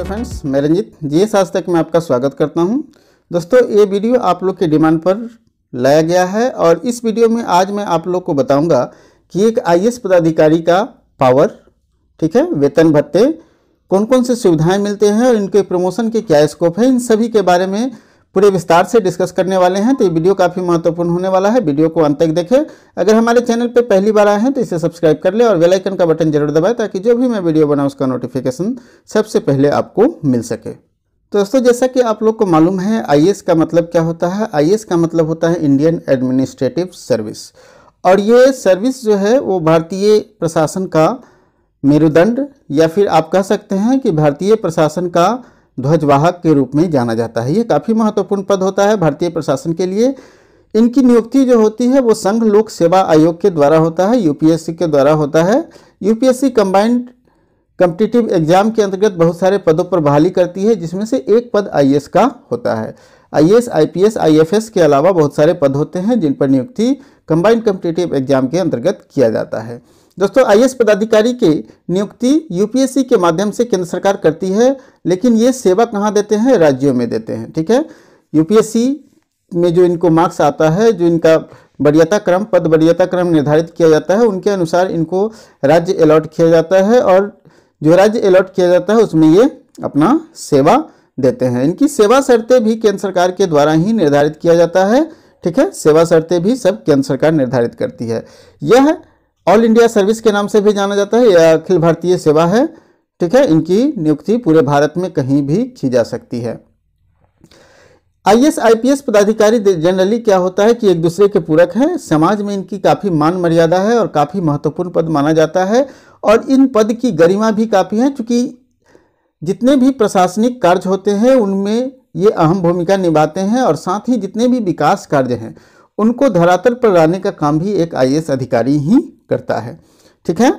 Friends, मैं Ranjit GS आज तक में आपका स्वागत करता हूं। दोस्तों, ये वीडियो आप लोग के डिमांड पर लाया गया है और इस वीडियो में आज मैं आप लोग को बताऊंगा कि एक आईएएस पदाधिकारी का पावर, ठीक है, वेतन भत्ते, कौन कौन से सुविधाएं मिलते हैं और इनके प्रमोशन के क्या स्कोप है, इन सभी के बारे में पूरे विस्तार से डिस्कस करने वाले हैं। तो ये वीडियो काफ़ी महत्वपूर्ण होने वाला है, वीडियो को अंत तक देखें। अगर हमारे चैनल पे पहली बार आए हैं तो इसे सब्सक्राइब कर ले और बेल आइकन का बटन जरूर दबाएं ताकि जो भी मैं वीडियो बनाऊं उसका नोटिफिकेशन सबसे पहले आपको मिल सके। तो दोस्तों, जैसा कि आप लोग को मालूम है, आईएएस का मतलब क्या होता है। आईएएस का मतलब होता है इंडियन एडमिनिस्ट्रेटिव सर्विस, और ये सर्विस जो है वो भारतीय प्रशासन का मेरुदंड या फिर आप कह सकते हैं कि भारतीय प्रशासन का ध्वजवाहक के रूप में जाना जाता है। ये काफ़ी महत्वपूर्ण पद होता है भारतीय प्रशासन के लिए। इनकी नियुक्ति जो होती है वो संघ लोक सेवा आयोग के द्वारा होता है, यूपीएससी के द्वारा होता है। यूपीएससी कंबाइंड कॉम्पिटिटिव एग्जाम के अंतर्गत बहुत सारे पदों पर बहाली करती है, जिसमें से एक पद आईएएस का होता है। आईएएस, आईपीएस, आईएफएस के अलावा बहुत सारे पद होते हैं जिन पर नियुक्ति कंबाइंड कॉम्पिटिटिव एग्जाम के अंतर्गत किया जाता है। दोस्तों, आईएएस पदाधिकारी की नियुक्ति यूपीएससी के माध्यम से केंद्र सरकार करती है, लेकिन ये सेवा कहाँ देते हैं? राज्यों में देते हैं, ठीक है। यूपीएससी में जो इनको मार्क्स आता है, जो इनका वरीयता क्रम, पद वरीयता क्रम निर्धारित किया जाता है, उनके अनुसार इनको राज्य अलॉट किया जाता है और जो राज्य अलॉट किया जाता है उसमें ये अपना सेवा देते हैं। इनकी सेवा शर्तें भी केंद्र सरकार के द्वारा ही निर्धारित किया जाता है, ठीक है। सेवा शर्तें भी सब केंद्र सरकार निर्धारित करती है। यह ऑल इंडिया सर्विस के नाम से भी जाना जाता है, यह अखिल भारतीय सेवा है, ठीक है। इनकी नियुक्ति पूरे भारत में कहीं भी की जा सकती है। आईएएस, आईपीएस पदाधिकारी जनरली क्या होता है कि एक दूसरे के पूरक हैं। समाज में इनकी काफ़ी मान मर्यादा है और काफ़ी महत्वपूर्ण पद माना जाता है, और इन पद की गरिमा भी काफ़ी है, क्योंकि जितने भी प्रशासनिक कार्य होते हैं उनमें ये अहम भूमिका निभाते हैं, और साथ ही जितने भी विकास कार्य हैं उनको धरातल पर लाने का काम भी एक आईएएस अधिकारी ही करता है, ठीक है।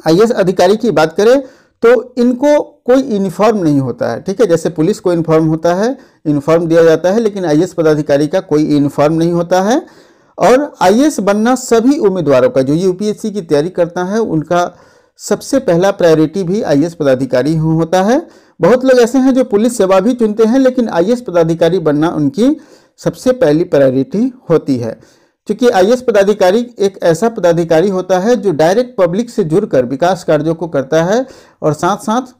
आईएएस अधिकारी की बात करें तो इनको कोई यूनिफॉर्म नहीं होता है, ठीक है। जैसे पुलिस को यूनिफॉर्म होता है, यूनिफॉर्म दिया जाता है, लेकिन आईएएस पदाधिकारी का कोई यूनिफॉर्म नहीं होता है। और आईएएस बनना सभी उम्मीदवारों का, जो यूपीएससी की तैयारी करता है, उनका सबसे पहला प्रायोरिटी भी आईएएस पदाधिकारी होता है। बहुत लोग ऐसे हैं जो पुलिस सेवा भी चुनते हैं, लेकिन आईएएस पदाधिकारी बनना उनकी सबसे पहली प्रायोरिटी होती है, क्योंकि आईएएस पदाधिकारी एक ऐसा पदाधिकारी होता है जो डायरेक्ट पब्लिक से जुड़कर विकास कार्यों को करता है, और साथ साथ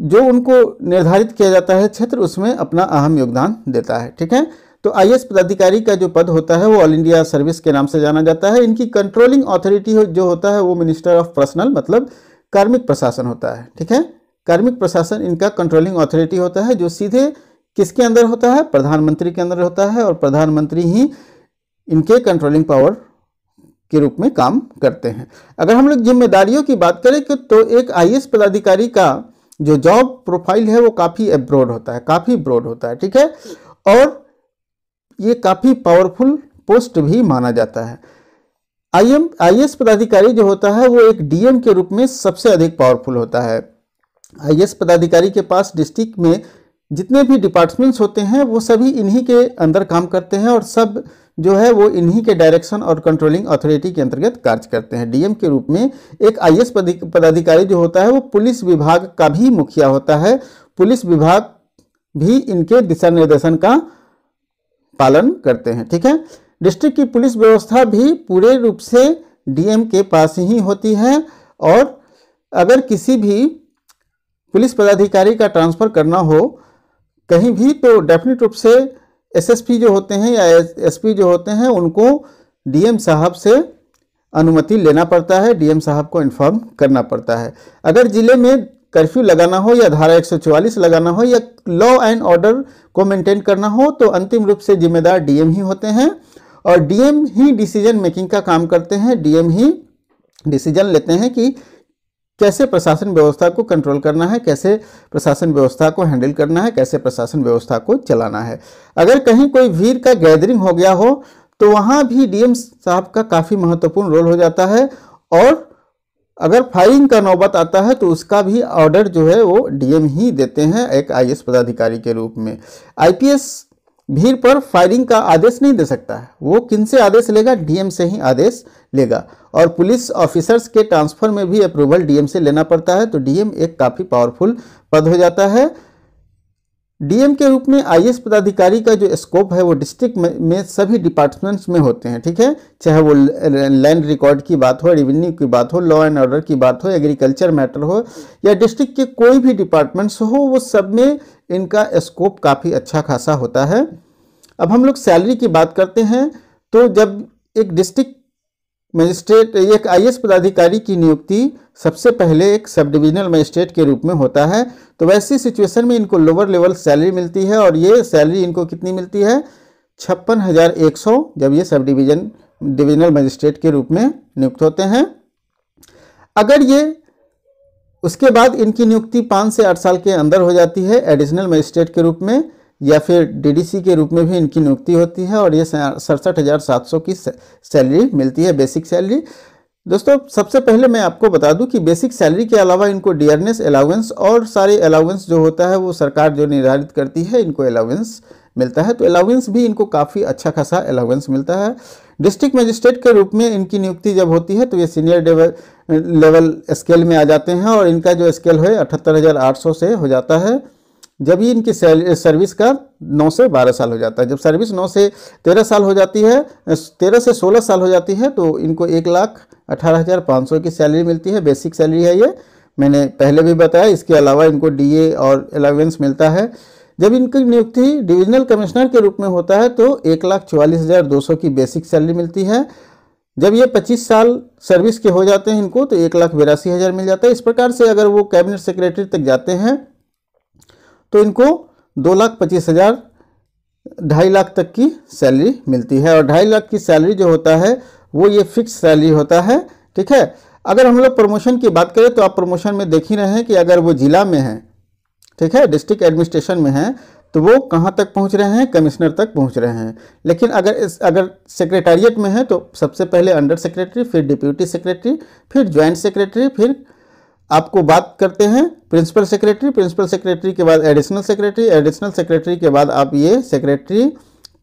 जो उनको निर्धारित किया जाता है क्षेत्र, उसमें अपना अहम योगदान देता है, ठीक है। तो आईएएस पदाधिकारी का जो पद होता है वो ऑल इंडिया सर्विस के नाम से जाना जाता है। इनकी कंट्रोलिंग अथॉरिटी जो होता है वो मिनिस्टर ऑफ पर्सनल, मतलब कार्मिक प्रशासन होता है, ठीक है। कार्मिक प्रशासन इनका कंट्रोलिंग अथॉरिटी होता है, जो सीधे किसके अंदर होता है? प्रधानमंत्री के अंदर होता है, और प्रधानमंत्री ही इनके कंट्रोलिंग पावर के रूप में काम करते हैं। अगर हम लोग जिम्मेदारियों की बात करें तो एक आईएएस पदाधिकारी का जो जॉब प्रोफाइल है वो काफ़ी ब्रॉड होता है, काफ़ी ब्रॉड होता है, ठीक है। और ये काफ़ी पावरफुल पोस्ट भी माना जाता है। आईएएस पदाधिकारी जो होता है वो एक डीएम के रूप में सबसे अधिक पावरफुल होता है। आईएएस पदाधिकारी के पास डिस्ट्रिक्ट में जितने भी डिपार्टमेंट्स होते हैं वो सभी इन्हीं के अंदर काम करते हैं, और सब जो है वो इन्हीं के डायरेक्शन और कंट्रोलिंग अथॉरिटी के अंतर्गत कार्य करते हैं। डीएम के रूप में एक आईएएस पदाधिकारी जो होता है वो पुलिस विभाग का भी मुखिया होता है। पुलिस विभाग भी इनके दिशा निर्देशन का पालन करते हैं, ठीक है। डिस्ट्रिक्ट की पुलिस व्यवस्था भी पूरे रूप से डीएम के पास ही होती है, और अगर किसी भी पुलिस पदाधिकारी का ट्रांसफ़र करना हो कहीं भी तो डेफिनेट रूप से एसएसपी जो होते हैं या एसपी जो होते हैं उनको डीएम साहब से अनुमति लेना पड़ता है, डीएम साहब को इन्फॉर्म करना पड़ता है। अगर जिले में कर्फ्यू लगाना हो या धारा 144 लगाना हो या लॉ एंड ऑर्डर को मेंटेन करना हो तो अंतिम रूप से जिम्मेदार डीएम ही होते हैं, और डीएम ही डिसीजन मेकिंग का काम करते हैं। डीएम ही डिसीजन लेते हैं कि कैसे प्रशासन व्यवस्था को कंट्रोल करना है, कैसे प्रशासन व्यवस्था को हैंडल करना है, कैसे प्रशासन व्यवस्था को चलाना है। अगर कहीं कोई भीड़ का गैदरिंग हो गया हो तो वहाँ भी डीएम साहब का काफ़ी महत्वपूर्ण रोल हो जाता है, और अगर फायरिंग का नौबत आता है तो उसका भी ऑर्डर जो है वो डीएम ही देते हैं एक आईएएस पदाधिकारी के रूप में। आईपीएस भीड़ पर फायरिंग का आदेश नहीं दे सकता है। वो किन से आदेश लेगा? डीएम से ही आदेश लेगा। और पुलिस ऑफिसर्स के ट्रांसफर में भी अप्रूवल डीएम से लेना पड़ता है। तो डीएम एक काफ़ी पावरफुल पद हो जाता है। डीएम के रूप में आईएएस पदाधिकारी का जो स्कोप है वो डिस्ट्रिक्ट में सभी डिपार्टमेंट्स में होते हैं, ठीक है। चाहे वो लैंड रिकॉर्ड की बात हो, रेवेन्यू की बात हो, लॉ एंड ऑर्डर की बात हो, एग्रीकल्चर मैटर हो, या डिस्ट्रिक्ट के कोई भी डिपार्टमेंट्स हो, वो सब में इनका स्कोप काफ़ी अच्छा खासा होता है। अब हम लोग सैलरी की बात करते हैं। तो जब एक डिस्ट्रिक्ट मजिस्ट्रेट, एक आईएएस पदाधिकारी की नियुक्ति सबसे पहले एक सब डिविजनल मजिस्ट्रेट के रूप में होता है। तो वैसी सिचुएशन में इनको लोअर लेवल सैलरी मिलती है, और ये सैलरी इनको कितनी मिलती है? 56,100, जब ये सब डिविजनल मजिस्ट्रेट के रूप में नियुक्त होते हैं। अगर ये उसके बाद इनकी नियुक्ति 5 से 8 साल के अंदर हो जाती है एडिशनल मजिस्ट्रेट के रूप में, या फिर डीडीसी के रूप में भी इनकी नियुक्ति होती है, और ये 67,700 की सैलरी मिलती है, बेसिक सैलरी। दोस्तों, सबसे पहले मैं आपको बता दूं कि बेसिक सैलरी के अलावा इनको डियरनेस अलाउंस और सारे अलाउंस जो होता है वो सरकार जो निर्धारित करती है, इनको अलाउंस मिलता है। तो अलाउंस भी इनको काफ़ी अच्छा खासा अलाउंस मिलता है। डिस्ट्रिक्ट मजिस्ट्रेट के रूप में इनकी नियुक्ति जब होती है तो ये सीनियर लेवल स्केल में आ जाते हैं, और इनका जो स्केल है 78,800 से हो जाता है। जब ये इनकी सर्विस का 9 से 12 साल हो जाता है, जब सर्विस 9 से 13 साल हो जाती है, 13 से 16 साल हो जाती है, तो इनको 1,18,500 की सैलरी मिलती है। बेसिक सैलरी है ये, मैंने पहले भी बताया। इसके अलावा इनको डीए और अलाउंस मिलता है। जब इनकी नियुक्ति डिविजनल कमिश्नर के रूप में होता है तो 1,44,200 की बेसिक सैलरी मिलती है। जब ये 25 साल सर्विस के हो जाते हैं इनको, तो 1,82,000 मिल जाता है। इस प्रकार से अगर वो कैबिनेट सेक्रेटरी तक जाते हैं तो इनको 2,25,000, 2.5 लाख तक की सैलरी मिलती है। और 2.5 लाख की सैलरी जो होता है वो ये फिक्स सैलरी होता है, ठीक है। अगर हम लोग प्रमोशन की बात करें तो आप प्रमोशन में देख ही रहे हैं कि अगर वो जिला में है, ठीक है, डिस्ट्रिक्ट एडमिनिस्ट्रेशन में है, तो वो कहाँ तक पहुँच रहे हैं? कमिश्नर तक पहुँच रहे हैं। लेकिन अगर सेक्रेटारिएट में है तो सबसे पहले अंडर सेक्रेटरी, फिर डिप्यूटी सेक्रेटरी, फिर ज्वाइंट सेक्रेटरी, फिर आपको बात करते हैं प्रिंसिपल सेक्रेटरी, प्रिंसिपल सेक्रेटरी के बाद एडिशनल सेक्रेटरी, एडिशनल सेक्रेटरी के बाद आप ये सेक्रेटरी,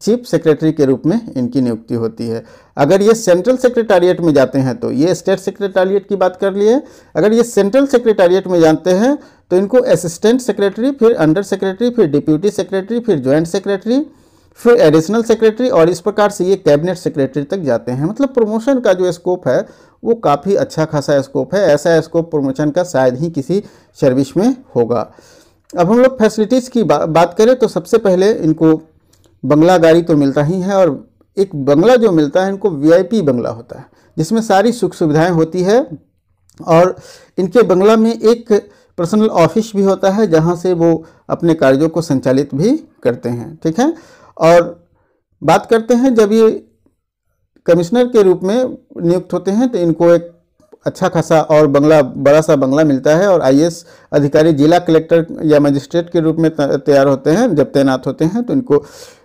चीफ सेक्रेटरी के रूप में इनकी नियुक्ति होती है। अगर ये सेंट्रल सेक्रेटारिएट में जाते हैं तो ये स्टेट सेक्रेटारिएट की बात कर लिए। अगर ये सेंट्रल सेक्रेटारिएट में जाते हैं तो इनको असिस्टेंट सेक्रेटरी, फिर अंडर सेक्रेटरी, फिर डिप्यूटी सेक्रेटरी, फिर ज्वाइंट सेक्रेटरी, फिर एडिशनल सेक्रेटरी, और इस प्रकार से ये कैबिनेट सेक्रेटरी तक जाते हैं। मतलब प्रमोशन का जो स्कोप है वो काफ़ी अच्छा खासा स्कोप है। ऐसा स्कोप प्रमोशन का शायद ही किसी सर्विस में होगा। अब हम लोग फैसिलिटीज़ की बात करें तो सबसे पहले इनको बंगला गाड़ी तो मिलता ही है, और एक बंगला जो मिलता है इनको वीआईपी बंगला होता है जिसमें सारी सुख सुविधाएं होती है। और इनके बंगला में एक पर्सनल ऑफिस भी होता है जहां से वो अपने कार्यों को संचालित भी करते हैं, ठीक है। और बात करते हैं जब ये कमिश्नर के रूप में नियुक्त होते हैं तो इनको एक अच्छा खासा और बंगला, बड़ा सा बंगला मिलता है। और आईएएस अधिकारी जिला कलेक्टर या मजिस्ट्रेट के रूप में तैयार होते हैं, जब तैनात होते हैं तो इनको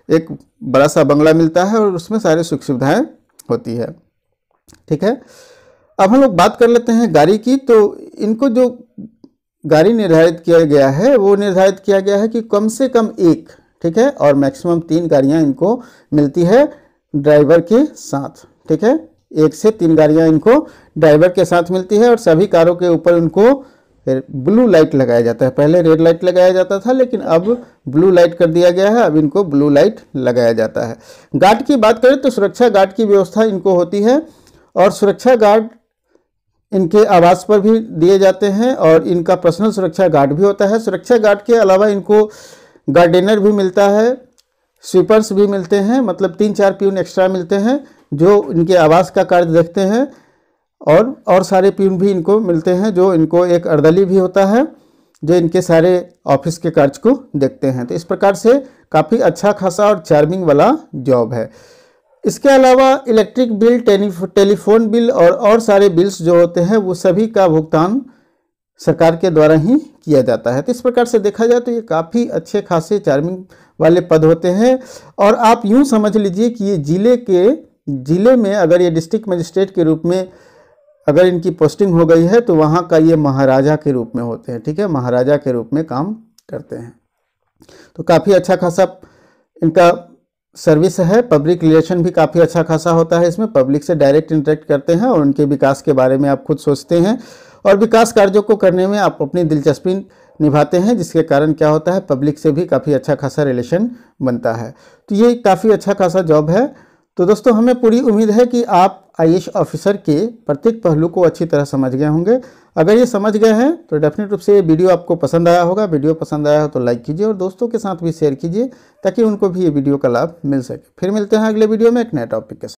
एक बड़ा सा बंगला मिलता है और उसमें सारी सुख सुविधाएं होती है, ठीक है। अब हम लोग बात कर लेते हैं गाड़ी की। तो इनको जो गाड़ी निर्धारित किया गया है वो निर्धारित किया गया है कि कम से कम एक, ठीक है, और मैक्सिमम 3 गाड़ियां इनको मिलती है ड्राइवर के साथ, ठीक है। 1 से 3 गाड़ियां इनको ड्राइवर के साथ मिलती है। और सभी कारों के ऊपर उनको ब्लू लाइट लगाया जाता है। पहले रेड लाइट लगाया जाता था, लेकिन अब ब्लू लाइट कर दिया गया है। अब इनको ब्लू लाइट लगाया जाता है। गार्ड की बात करें तो सुरक्षा गार्ड की व्यवस्था इनको होती है, और सुरक्षा गार्ड इनके आवास पर भी दिए जाते हैं, और इनका पर्सनल सुरक्षा गार्ड भी होता है। सुरक्षा गार्ड के अलावा इनको गार्डनर भी मिलता है, स्वीपर्स भी मिलते हैं, मतलब 3-4 प्यून एक्स्ट्रा मिलते हैं जो इनके आवास का कार्य देखते हैं। और सारे प्यून भी इनको मिलते हैं, जो इनको एक अर्दली भी होता है जो इनके सारे ऑफिस के कार्य को देखते हैं। तो इस प्रकार से काफ़ी अच्छा खासा और चार्मिंग वाला जॉब है। इसके अलावा इलेक्ट्रिक बिल, टेलीफोन बिल और सारे बिल्स जो होते हैं वो सभी का भुगतान सरकार के द्वारा ही किया जाता है। तो इस प्रकार से देखा जाए तो ये काफ़ी अच्छे खासे चार्मिंग वाले पद होते हैं। और आप यूँ समझ लीजिए कि ये जिले में अगर ये डिस्ट्रिक्ट मजिस्ट्रेट के रूप में अगर इनकी पोस्टिंग हो गई है तो वहाँ का ये महाराजा के रूप में होते हैं, ठीक है, महाराजा के रूप में काम करते हैं। तो काफ़ी अच्छा खासा इनका सर्विस है। पब्लिक रिलेशन भी काफ़ी अच्छा खासा होता है, इसमें पब्लिक से डायरेक्ट इंटरेक्ट करते हैं और उनके विकास के बारे में आप खुद सोचते हैं और विकास कार्यों को करने में आप अपनी दिलचस्पी निभाते हैं, जिसके कारण क्या होता है, पब्लिक से भी काफ़ी अच्छा खासा रिलेशन बनता है। तो ये काफ़ी अच्छा खासा जॉब है। तो दोस्तों, हमें पूरी उम्मीद है कि आप आईएएस ऑफिसर के प्रत्येक पहलू को अच्छी तरह समझ गए होंगे। अगर ये समझ गए हैं तो डेफिनेट रूप से ये वीडियो आपको पसंद आया होगा। वीडियो पसंद आया हो तो लाइक कीजिए और दोस्तों के साथ भी शेयर कीजिए ताकि उनको भी ये वीडियो का लाभ मिल सके। फिर मिलते हैं अगले वीडियो में एक नए टॉपिक के साथ।